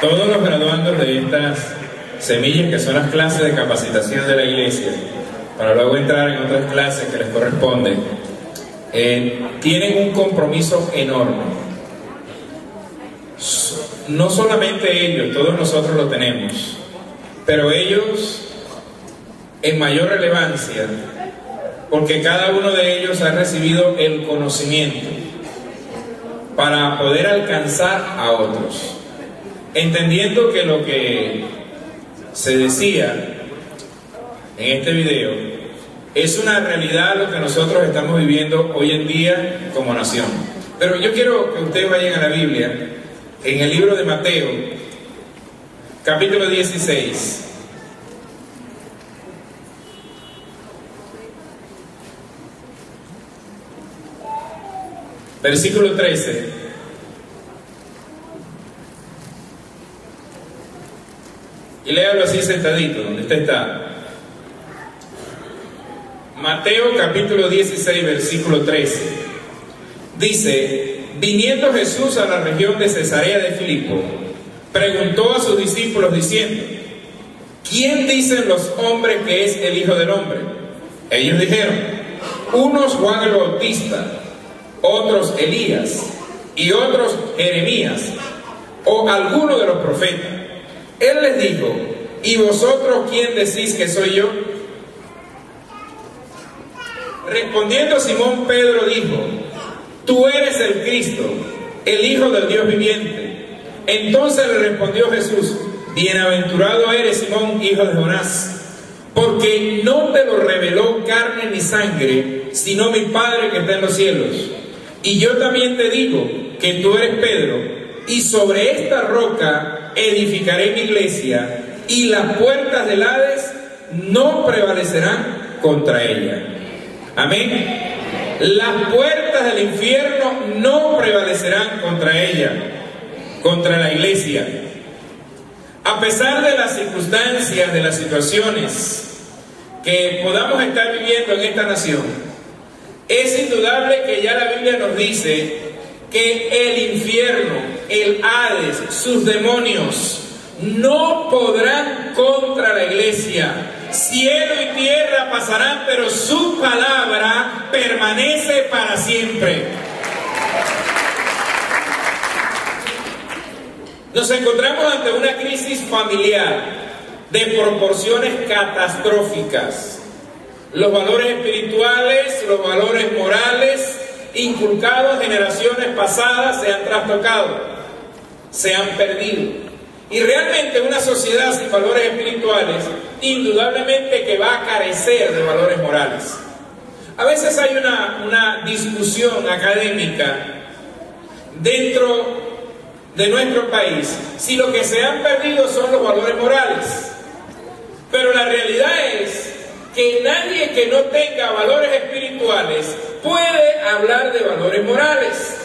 Todos los graduandos de estas semillas, que son las clases de capacitación de la iglesia, para luego entrar en otras clases que les corresponden, tienen un compromiso enorme. No solamente ellos, todos nosotros lo tenemos, pero ellos en mayor relevancia, porque cada uno de ellos ha recibido el conocimiento para poder alcanzar a otros, entendiendo que lo que se decía en este video es una realidad lo que nosotros estamos viviendo hoy en día como nación. Pero yo quiero que ustedes vayan a la Biblia, en el libro de Mateo, capítulo 16. Versículo 13. Y léalo así sentadito, donde usted está. Mateo capítulo 16, versículo 13. Dice: viniendo Jesús a la región de Cesarea de Filipo, preguntó a sus discípulos diciendo: ¿quién dicen los hombres que es el Hijo del Hombre? Ellos dijeron: unos Juan el Bautista, otros Elías, y otros Jeremías, o alguno de los profetas. Él les dijo: ¿y vosotros quién decís que soy yo? Respondiendo Simón Pedro dijo: tú eres el Cristo, el Hijo del Dios viviente. Entonces le respondió Jesús: bienaventurado eres, Simón, hijo de Jonás, porque no te lo reveló carne ni sangre, sino mi Padre que está en los cielos. Y yo también te digo que tú eres Pedro, y sobre esta roca edificaré mi iglesia, y las puertas del Hades no prevalecerán contra ella. Amén. Las puertas del infierno no prevalecerán contra ella, contra la iglesia. A pesar de las circunstancias, de las situaciones que podamos estar viviendo en esta nación, es indudable que ya la Biblia nos dice que el infierno, el Hades, sus demonios, no podrán contra la iglesia. Cielo y tierra pasarán, pero su palabra permanece para siempre. Nos encontramos ante una crisis familiar de proporciones catastróficas. Los valores espirituales, los valores morales inculcados en generaciones pasadas se han trastocado, se han perdido. Y realmente una sociedad sin valores espirituales, indudablemente que va a carecer de valores morales. A veces hay una discusión académica dentro de nuestro país si lo que se han perdido son los valores morales. Pero la realidad es que nadie que no tenga valores espirituales puede hablar de valores morales.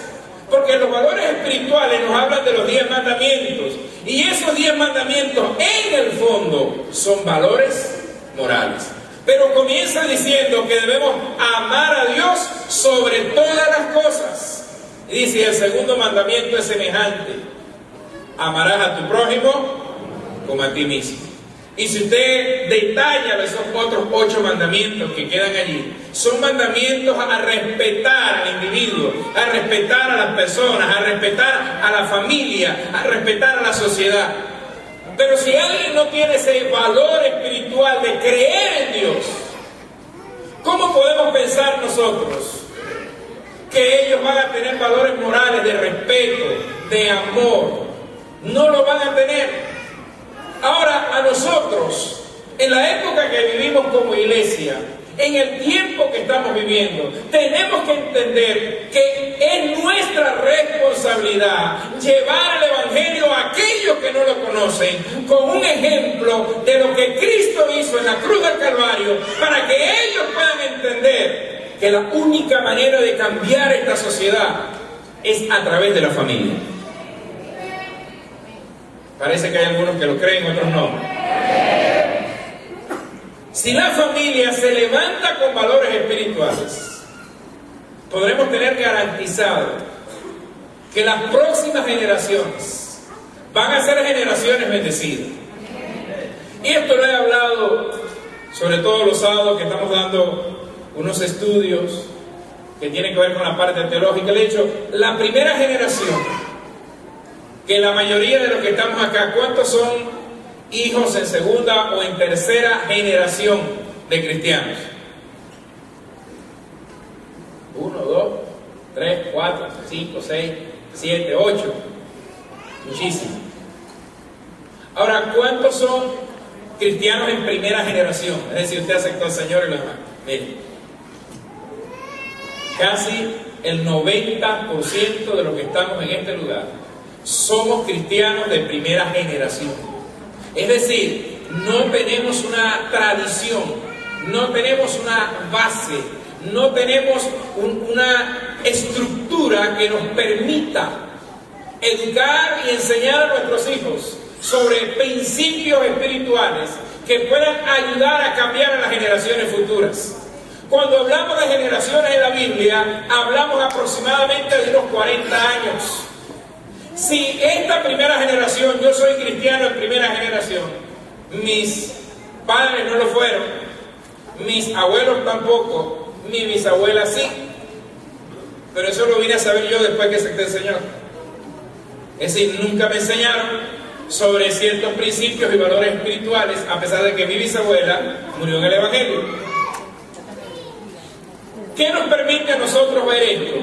Porque los valores espirituales nos hablan de los 10 mandamientos. Y esos 10 mandamientos en el fondo son valores morales. Pero comienza diciendo que debemos amar a Dios sobre todas las cosas. Y dice: el segundo mandamiento es semejante: amarás a tu prójimo como a ti mismo. Y si usted detalla esos otros 8 mandamientos que quedan allí, son mandamientos a respetar al individuo, a respetar a las personas, a respetar a la familia, a respetar a la sociedad. Pero si alguien no tiene ese valor espiritual de creer en Dios, ¿cómo podemos pensar nosotros que ellos van a tener valores morales de respeto, de amor? No lo van a tener. Ahora, a nosotros, en la época que vivimos como iglesia, en el tiempo que estamos viviendo, tenemos que entender que es nuestra responsabilidad llevar el Evangelio a aquellos que no lo conocen, con un ejemplo de lo que Cristo hizo en la cruz del Calvario, para que ellos puedan entender que la única manera de cambiar esta sociedad es a través de la familia. Parece que hay algunos que lo creen, otros no. Si la familia se levanta con valores espirituales, podremos tener garantizado que las próximas generaciones van a ser generaciones bendecidas. Y esto lo he hablado, sobre todo los sábados que estamos dando unos estudios que tienen que ver con la parte teológica. De hecho, la primera generación, que la mayoría de los que estamos acá, ¿cuántos son hijos en segunda o en tercera generación de cristianos? 1, 2, 3, 4, 5, 6, 7, 8. Muchísimos. Ahora, ¿cuántos son cristianos en primera generación? Es decir, usted aceptó al Señor y lo demás. Miren, casi el 90% de los que estamos en este lugar somos cristianos de primera generación. Es decir, no tenemos una tradición, no tenemos una base, no tenemos una estructura que nos permita educar y enseñar a nuestros hijos sobre principios espirituales que puedan ayudar a cambiar a las generaciones futuras. Cuando hablamos de generaciones en la Biblia, hablamos aproximadamente de unos 40 años. Si esta primera generación, yo soy cristiano en primera generación, mis padres no lo fueron, mis abuelos tampoco, ni mis abuelas sí, pero eso lo vine a saber yo después que acepté al Señor. Es decir, nunca me enseñaron sobre ciertos principios y valores espirituales, a pesar de que mi bisabuela murió en el Evangelio. ¿Qué nos permite a nosotros ver esto?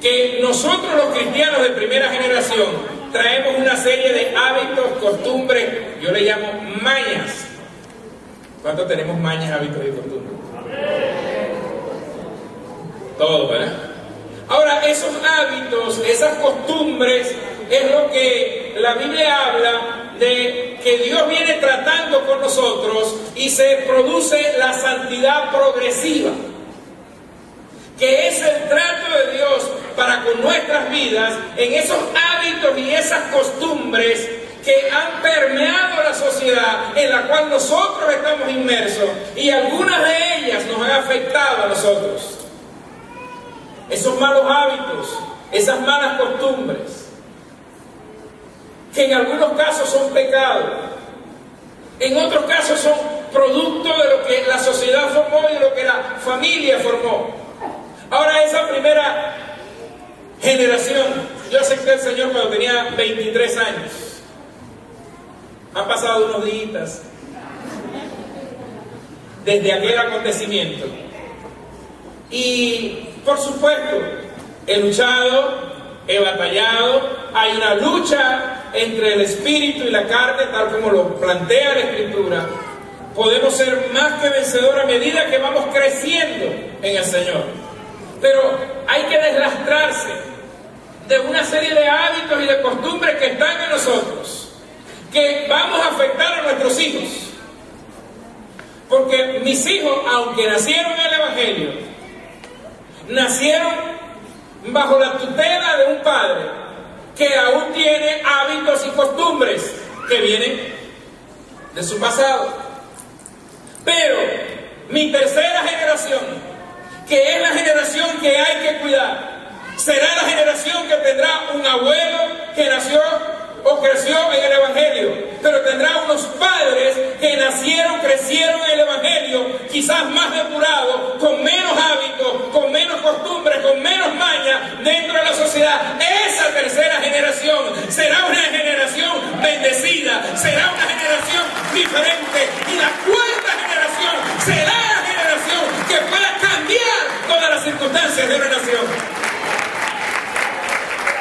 Que nosotros los cristianos de primera generación traemos una serie de hábitos, costumbres, yo le llamo mañas. ¿Cuántos tenemos mañas, hábitos y costumbres? Todos, ¿verdad? Ahora, esos hábitos, esas costumbres, es lo que la Biblia habla de que Dios viene tratando con nosotros y se produce la santidad progresiva, que es el trato de Dios para con nuestras vidas en esos hábitos y esas costumbres que han permeado la sociedad en la cual nosotros estamos inmersos, y algunas de ellas nos han afectado a nosotros. Esos malos hábitos, esas malas costumbres, que en algunos casos son pecados, en otros casos son producto de lo que la sociedad formó y de lo que la familia formó. Ahora, esa primera generación, yo acepté al Señor cuando tenía 23 años. Han pasado unos días desde aquel acontecimiento. Y, por supuesto, he luchado, he batallado. Hay una lucha entre el espíritu y la carne, tal como lo plantea la Escritura. Podemos ser más que vencedores a medida que vamos creciendo en el Señor. Pero hay que deslastrarse de una serie de hábitos y de costumbres que están en nosotros, que vamos a afectar a nuestros hijos. Porque mis hijos, aunque nacieron en el Evangelio, nacieron bajo la tutela de un padre que aún tiene hábitos y costumbres que vienen de su pasado. Pero mi tercera generación, que es la generación que hay que cuidar, será la generación que tendrá un abuelo que nació o creció en el Evangelio, pero tendrá unos padres que nacieron, crecieron en el Evangelio, quizás más depurados, con menos hábitos, con menos costumbres, con menos mañas dentro de la sociedad. Esa tercera generación será una generación bendecida, será una generación diferente, y la cuarta generación será la generación que pueda cambiar todas las circunstancias de una nación.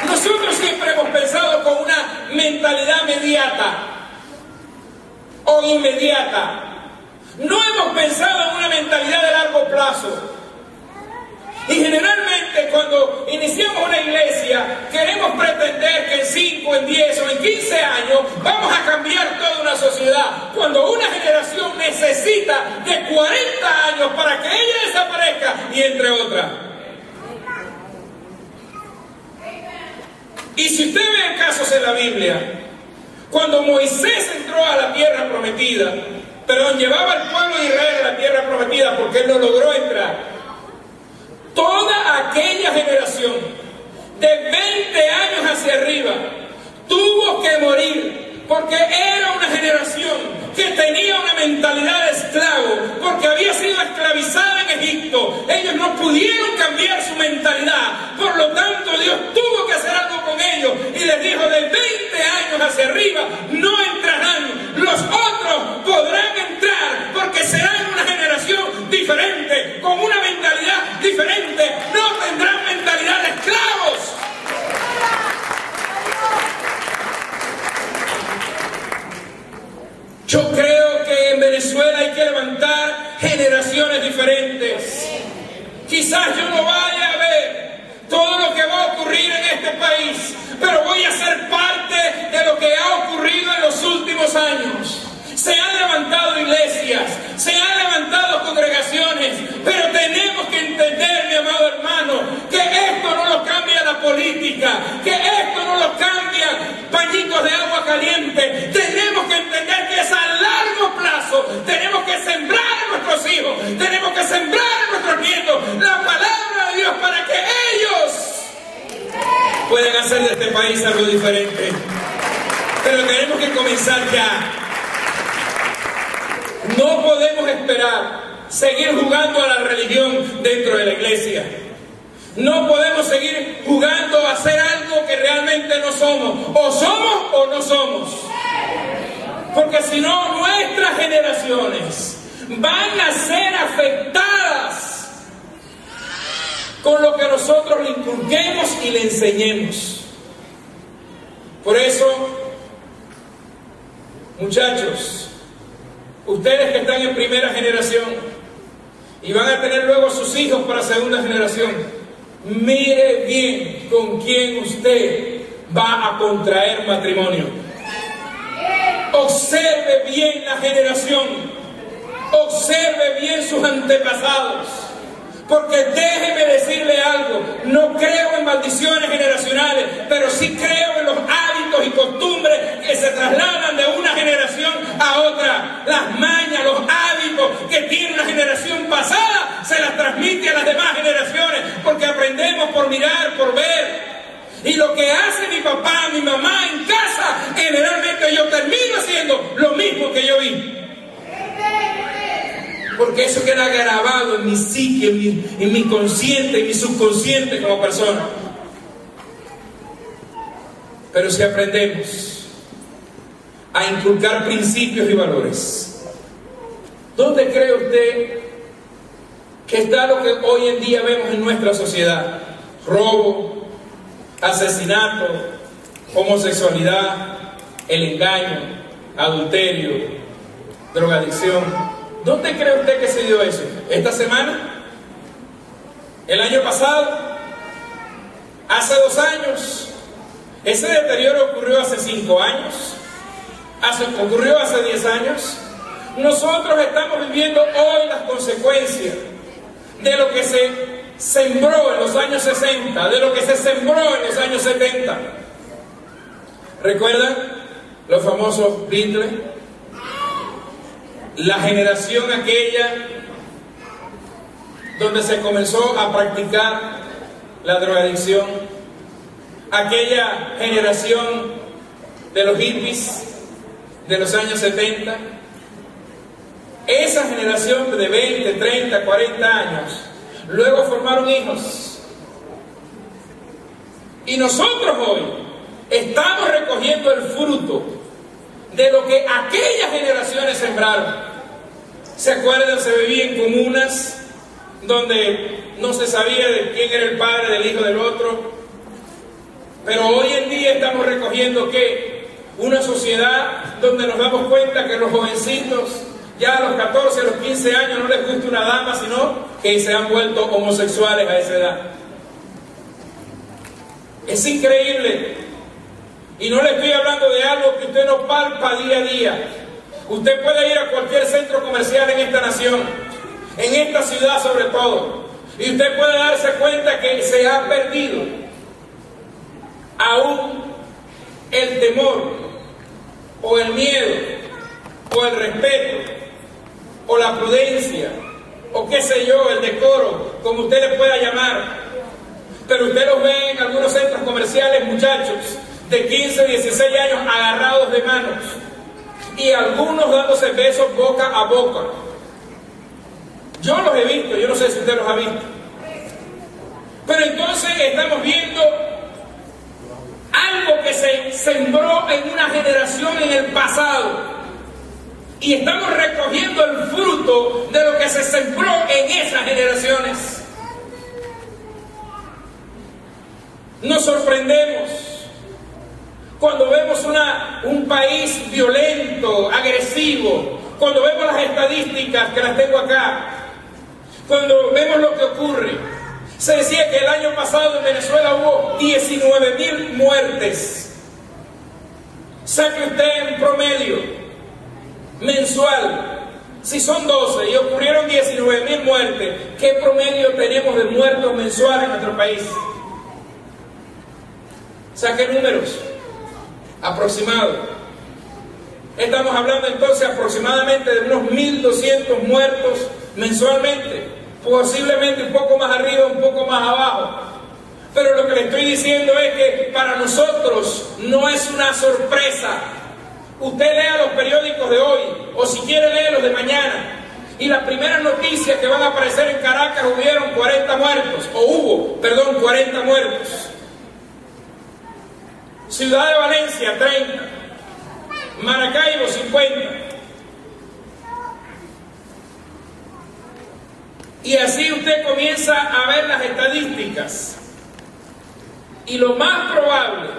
Nosotros siempre hemos pensado con una mentalidad mediata o inmediata. No hemos pensado en una mentalidad de largo plazo. Y generalmente cuando iniciamos una iglesia queremos pretender que en 5, en 10 o en 15 años vamos a cambiar toda una sociedad, cuando una generación necesita de 40 años para que ella desaparezca y entre otra. Y si usted ve casos en la Biblia, cuando Moisés entró a la tierra prometida, llevaba al pueblo de Israel a la tierra prometida porque él no logró entrar, toda aquella generación de 20 años hacia arriba tuvo que morir, porque era una generación que tenía una mentalidad de esclavo, porque había sido esclavizada en Egipto. Ellos no pudieron cambiar su mentalidad, por lo tanto Dios tuvo que hacer algo con ellos y les dijo: de 20 años hacia arriba no entrarán, los otros podrán entrar, porque serán una generación diferente, con una mentalidad diferente, no tendrán mentalidad de esclavos. Yo creo que en Venezuela hay que levantar generaciones diferentes. Quizás yo no vaya a ver todo lo que va a ocurrir en este país, pero voy a ser parte de lo que ha ocurrido en los últimos años. Se han levantado iglesias, se han levantado congregaciones, pero tenemos que entender, mi amado hermano, que esto no lo cambia la política, que esto no lo cambia pañitos de agua caliente. Tenemos que entender que es a largo plazo. Tenemos que sembrar a nuestros hijos, tenemos que sembrar a nuestros nietos la palabra de Dios para que ellos puedan hacer de este país algo diferente. Pero tenemos que comenzar ya. No podemos esperar seguir jugando a la religión dentro de la iglesia. No podemos seguir jugando a hacer algo que realmente no somos. O somos o no somos. Porque si no, nuestras generaciones van a ser afectadas con lo que nosotros le inculquemos y le enseñemos. Por eso, muchachos, ustedes que están en primera generación y van a tener luego sus hijos para segunda generación, mire bien con quién usted va a contraer matrimonio. Observe bien la generación, observe bien sus antepasados, porque déjeme decirle algo: no creo en maldiciones generacionales, pero sí creo en los hábitos y costumbres que se trasladan de una generación a otra. Las mañas, los hábitos que tiene una generación pasada se las transmite a las demás generaciones, porque aprendemos por mirar, por ver. Y lo que hace mi papá, mi mamá en casa, generalmente yo termino haciendo lo mismo que yo vi. Porque eso queda grabado en mi psique, en mi consciente, en mi subconsciente como persona. Pero si aprendemos a inculcar principios y valores, ¿dónde cree usted que está lo que hoy en día vemos en nuestra sociedad? Robo, asesinato, homosexualidad, el engaño, adulterio, drogadicción. ¿Dónde cree usted que se dio eso? ¿Esta semana? ¿El año pasado? ¿Hace 2 años? ¿Ese deterioro ocurrió hace 5 años? ¿Ocurrió hace 10 años? Nosotros estamos viviendo hoy las consecuencias de lo que se sembró en los años 60, de lo que se sembró en los años 70. ¿Recuerdan los famosos Beatles? La generación aquella donde se comenzó a practicar la drogadicción, aquella generación de los hippies de los años 70, esa generación de 20, 30, 40 años, luego formaron hijos. Y nosotros hoy estamos recogiendo el fruto de lo que aquellas generaciones sembraron. ¿Se acuerdan? Se vivía en comunas donde no se sabía de quién era el padre del hijo del otro. Pero hoy en día estamos recogiendo ¿qué? Una sociedad donde nos damos cuenta que los jovencitos ya a los 14, a los 15 años no les gusta una dama, sino que se han vuelto homosexuales a esa edad. Es increíble. Y no le estoy hablando de algo que usted no palpa día a día. Usted puede ir a cualquier centro comercial en esta nación, en esta ciudad sobre todo, y usted puede darse cuenta que se ha perdido aún el temor, o el miedo, o el respeto, o la prudencia, o qué sé yo, el decoro, como usted le pueda llamar. Pero usted los ve en algunos centros comerciales, muchachos, de 15, 16 años agarrados de manos y algunos dándose besos boca a boca. Yo los he visto, yo no sé si usted los ha visto. Pero entonces estamos viendo algo que se sembró en una generación en el pasado y estamos recogiendo el fruto de lo que se sembró en esas generaciones. Nos sorprendemos cuando vemos un país violento, agresivo, cuando vemos las estadísticas, que las tengo acá, cuando vemos lo que ocurre. Se decía que el año pasado en Venezuela hubo 19.000 muertes. Saque usted en promedio mensual, si son 12 y ocurrieron 19.000 muertes, ¿qué promedio tenemos de muertos mensuales en nuestro país? Saque números aproximados. Estamos hablando entonces aproximadamente de unos 1.200 muertos mensualmente, posiblemente un poco más arriba, un poco más abajo. Pero lo que le estoy diciendo es que para nosotros no es una sorpresa. Usted lea los periódicos de hoy, o si quiere lee los de mañana, y las primeras noticias que van a aparecer en Caracas hubo 40 muertos. Ciudad de Valencia, 30. Maracaibo, 50. Y así usted comienza a ver las estadísticas. Y lo más probable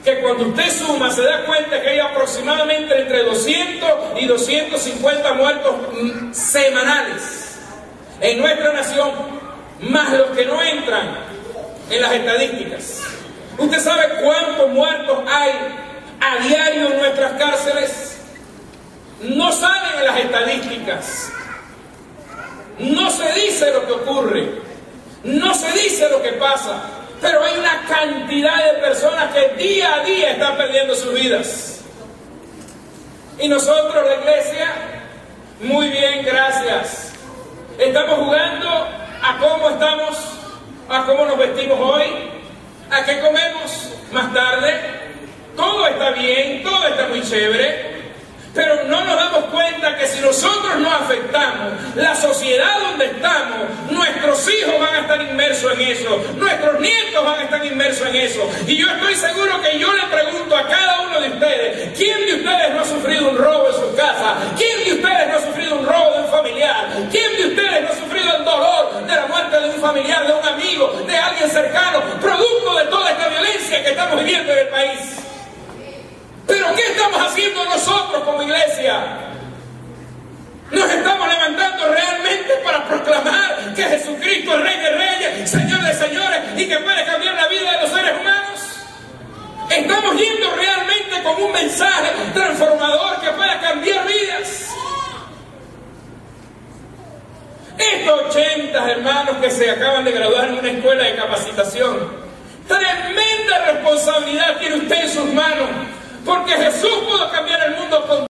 que cuando usted suma se da cuenta que hay aproximadamente entre 200 y 250 muertos semanales en nuestra nación, más los que no entran en las estadísticas. ¿Usted sabe cuántos muertos hay a diario en nuestras cárceles? No salen en las estadísticas. No se dice lo que ocurre. No se dice lo que pasa. Pero hay una cantidad de personas que día a día están perdiendo sus vidas. Y nosotros, la iglesia, muy bien, gracias. Estamos jugando a cómo estamos, a cómo nos vestimos hoy, a qué comemos más tarde. Todo está bien, todo está muy chévere. Pero no nos damos cuenta que si nosotros nos afectamos, la sociedad donde estamos, nuestros hijos van a estar inmersos en eso, nuestros nietos van a estar inmersos en eso. Y yo estoy seguro que yo le pregunto a cada uno de ustedes, ¿quién de ustedes no ha sufrido un robo en su casa? ¿Quién de ustedes no ha sufrido un robo de un familiar? ¿Quién de ustedes no ha sufrido el dolor de la muerte de un familiar, de un amigo, de alguien cercano, producto de toda esta violencia que estamos viviendo en el país? ¿Pero qué estamos haciendo nosotros como iglesia? ¿Nos estamos levantando realmente para proclamar que Jesucristo es Rey de Reyes, Señor de Señores y que puede cambiar la vida de los seres humanos? ¿Estamos yendo realmente con un mensaje transformador que pueda cambiar vidas? Estos 80 hermanos que se acaban de graduar en una escuela de capacitación, tremenda responsabilidad tiene usted en sus manos. Porque Jesús pudo cambiar el mundo con